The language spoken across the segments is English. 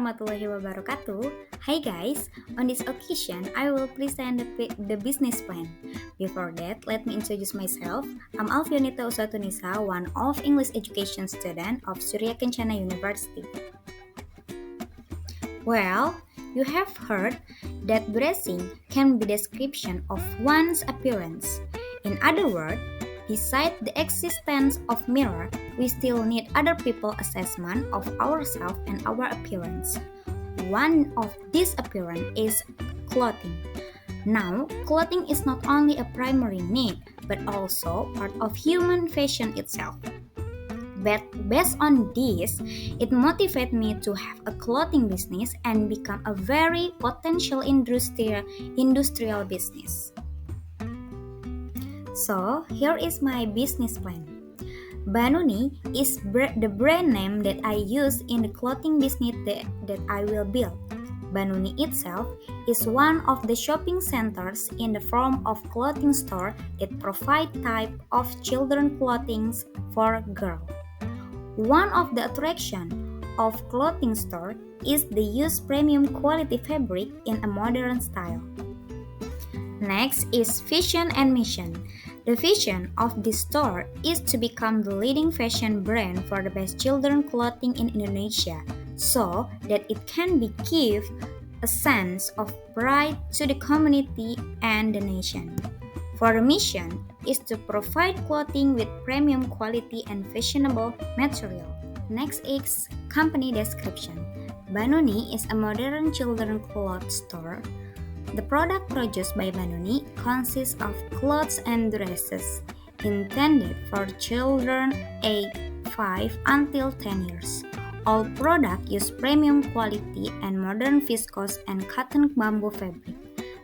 warahmatullahi wabarakatuh. Hi guys, on this occasion I will present the business plan. Before that, let me introduce myself. I'm Alfionita Uswatunisa, one of English education student of Surya Kencana University. Well, you have heard that dressing can be description of one's appearance. In other words, besides the existence of mirror, we still need other people's assessment of ourselves and our appearance. One of these appearance is clothing. Now, clothing is not only a primary need, but also part of human fashion itself. But based on this, it motivated me to have a clothing business and become a very potential industrial business. So, here is my business plan. Banuni is the brand name that I use in the clothing business that I will build. Banuni itself is one of the shopping centers in the form of clothing store that provide type of children clothing for girls. One of the attraction of clothing store is the use premium quality fabric in a modern style. Next is vision and mission. The vision of this store is to become the leading fashion brand for the best children clothing in Indonesia, so that it can give a sense of pride to the community and the nation. For the mission is to provide clothing with premium quality and fashionable material. Next is company description. Banuni is a modern children clothes store. The product produced by Banuni consists of clothes and dresses intended for children aged 5 until 10 years. All products use premium quality and modern viscose and cotton bamboo fabric.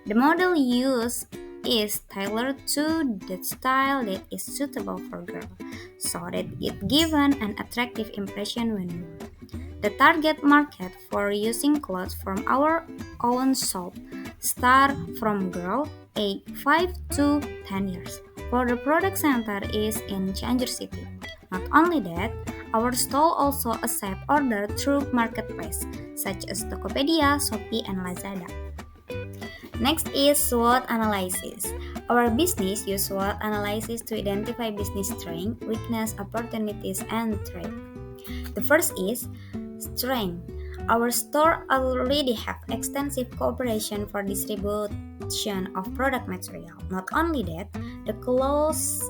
The model used is tailored to the style that is suitable for girls, so that it given an attractive impression when worn. The target market for using clothes from our own shop start from girls aged 5 to 10 years. For the product center is in Cianjur City. Not only that, our store also accept order through marketplace such as Tokopedia, Shopee, and Lazada. Next is SWOT analysis. Our business use SWOT analysis to identify business strength, weakness, opportunities, and threat. The first is strength. Our store already have extensive cooperation for distribution of product material. Not only that, the clothes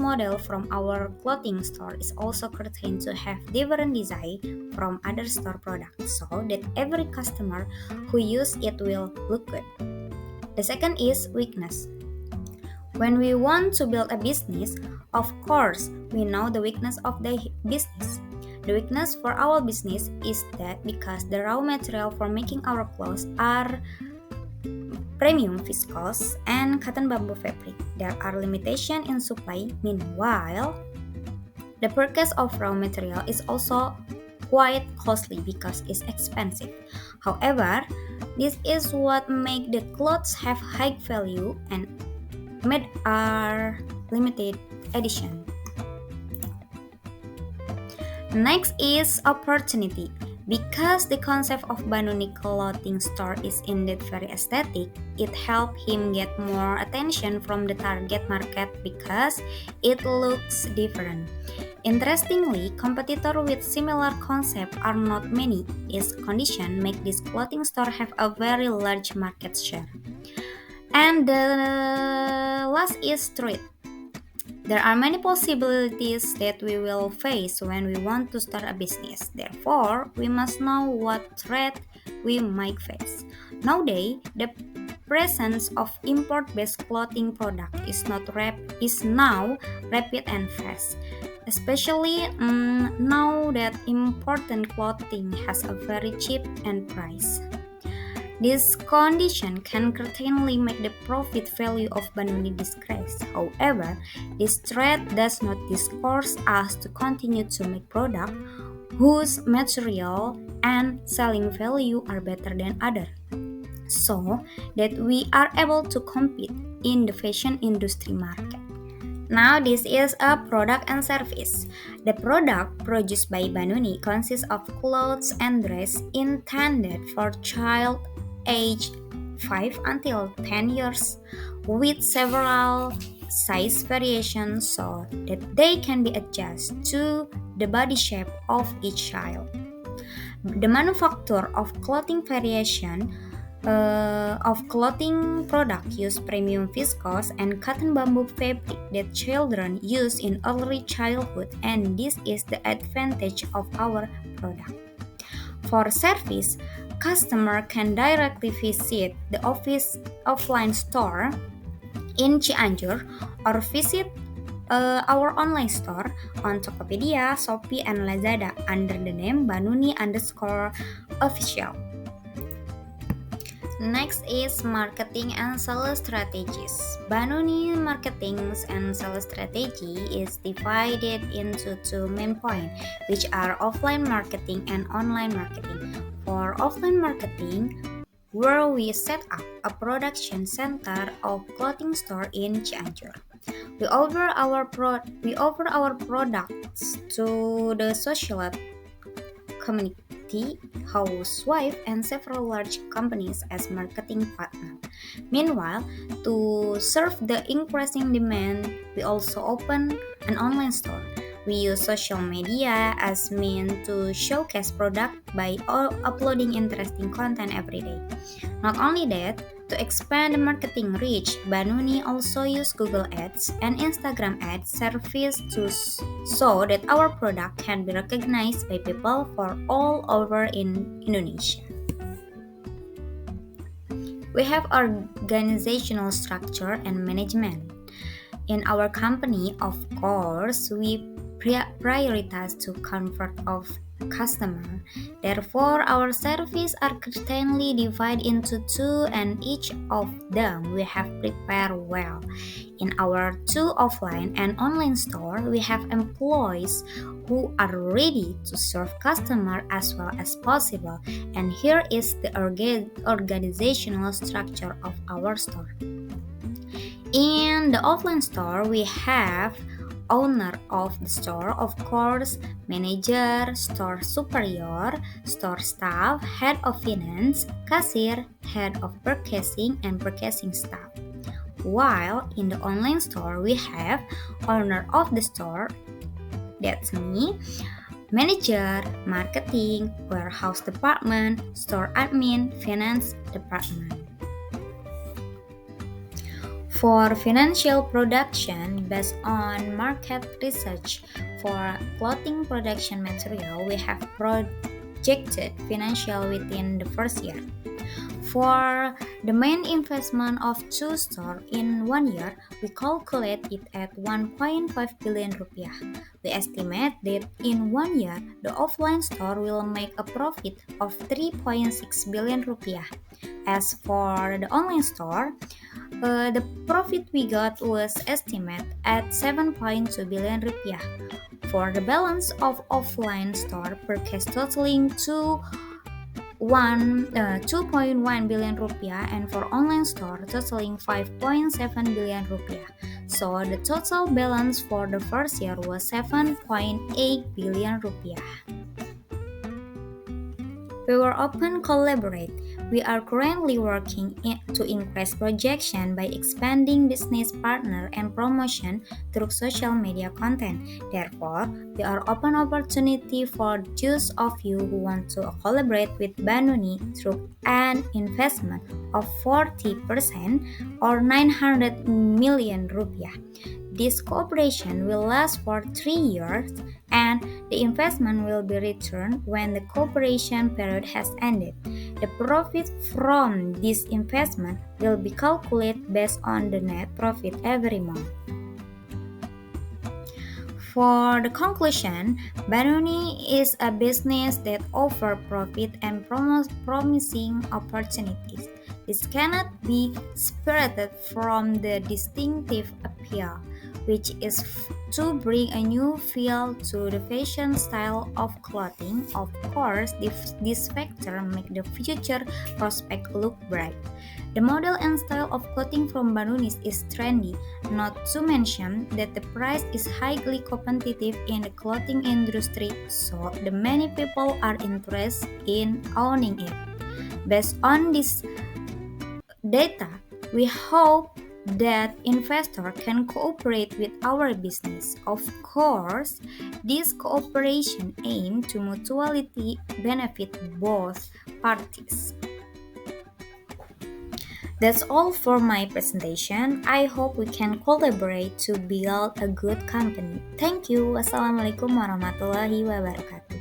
model from our clothing store is also curtained to have different design from other store products, so that every customer who use it will look good. The second is weakness. When we want to build a business, of course, we know the weakness of the business. The weakness for our business is that because the raw material for making our clothes are premium viscose and cotton bamboo fabric, there are limitations in supply. Meanwhile, the purchase of raw material is also quite costly because it's expensive. However, this is what make the clothes have high value and made are limited edition. Next is opportunity. Because the concept of Banuni clothing store is indeed very aesthetic, it helped him get more attention from the target market because it looks different. Interestingly, competitors with similar concept are not many. Its condition make this clothing store have a very large market share. And the last is threat. There are many possibilities that we will face when we want to start a business. Therefore, we must know what threat we might face. Nowadays, the presence of import-based clothing product is now rapid and fast. Especially now that imported clothing has a very cheap and price. This condition can certainly make the profit value of Banuni decrease. However, this threat does not discourage us to continue to make products whose material and selling value are better than others, so that we are able to compete in the fashion industry market. Now this is a product and service. The product produced by Banuni consists of clothes and dress intended for child aged 5 until 10 years with several size variations so that they can be adjusted to the body shape of each child. The manufacture of clothing variation of clothing product use premium viscose and cotton bamboo fabric that children use in early childhood, and this is the advantage of our product. For service, customer can directly visit the office offline store in Cianjur or visit our online store on Tokopedia, Shopee, and Lazada under the name Banuni_official. Next is marketing and sales strategies. Banuni marketing and sales strategy is divided into two main points, which are offline marketing and online marketing. For offline marketing, where we set up a production center of clothing store in Cianjur. We offer our products to the social community, housewife, and several large companies as marketing partner. Meanwhile, to serve the increasing demand, we also open an online store. We use social media as means to showcase product by uploading interesting content every day. Not only that, to expand the marketing reach, Banuni also use Google Ads and Instagram Ads service so that our product can be recognized by people from all over in Indonesia. We have organizational structure and management. In our company, of course, we prioritize to comfort of customer. Therefore, our services are currently divided into two, and each of them we have prepared well. In our two offline and online store, we have employees who are ready to serve customer as well as possible. And here is the organizational structure of our store. In the offline store, we have owner of the store, of course, manager, store superior, store staff, head of finance, cashier, head of purchasing, and purchasing staff. While in the online store, we have owner of the store, that's me, manager, marketing, warehouse department, store admin, finance department. For financial production, based on market research for clothing production material, we have projected financial within the first year. For the main investment of two stores in 1 year, we calculate it at 1.5 billion rupiah. We estimate that in 1 year, the offline store will make a profit of 3.6 billion rupiah. As for the online store, the profit we got was estimated at 7.2 billion rupiah. For the balance of offline store purchase totaling 2.1 billion rupiah, and for online store totaling 5.7 billion rupiah. So the total balance for the first year was 7.8 billion rupiah. We were open collaborate. We are currently working to increase projection by expanding business partner and promotion through social media content. Therefore, we are open opportunity for those of you who want to collaborate with Banuni through an investment of 40% or 900 million rupiah. This cooperation will last for 3 years, and the investment will be returned when the cooperation period has ended. The profit from this investment will be calculated based on the net profit every month. For the conclusion, Banuni is a business that offers profit and promising opportunities. This cannot be separated from the distinctive appeal. which is to bring a new feel to the fashion style of clothing. Of course, this factor make the future prospect look bright. The model and style of clothing from Banunis is trendy, not to mention that the price is highly competitive in the clothing industry, so the many people are interested in owning it. Based on this data, we hope that investor can cooperate with our business. Of course, this cooperation aim to mutually benefit both parties. That's all for my presentation. I hope we can collaborate to build a good company. Thank you. Wassalamualaikum warahmatullahi wabarakatuh.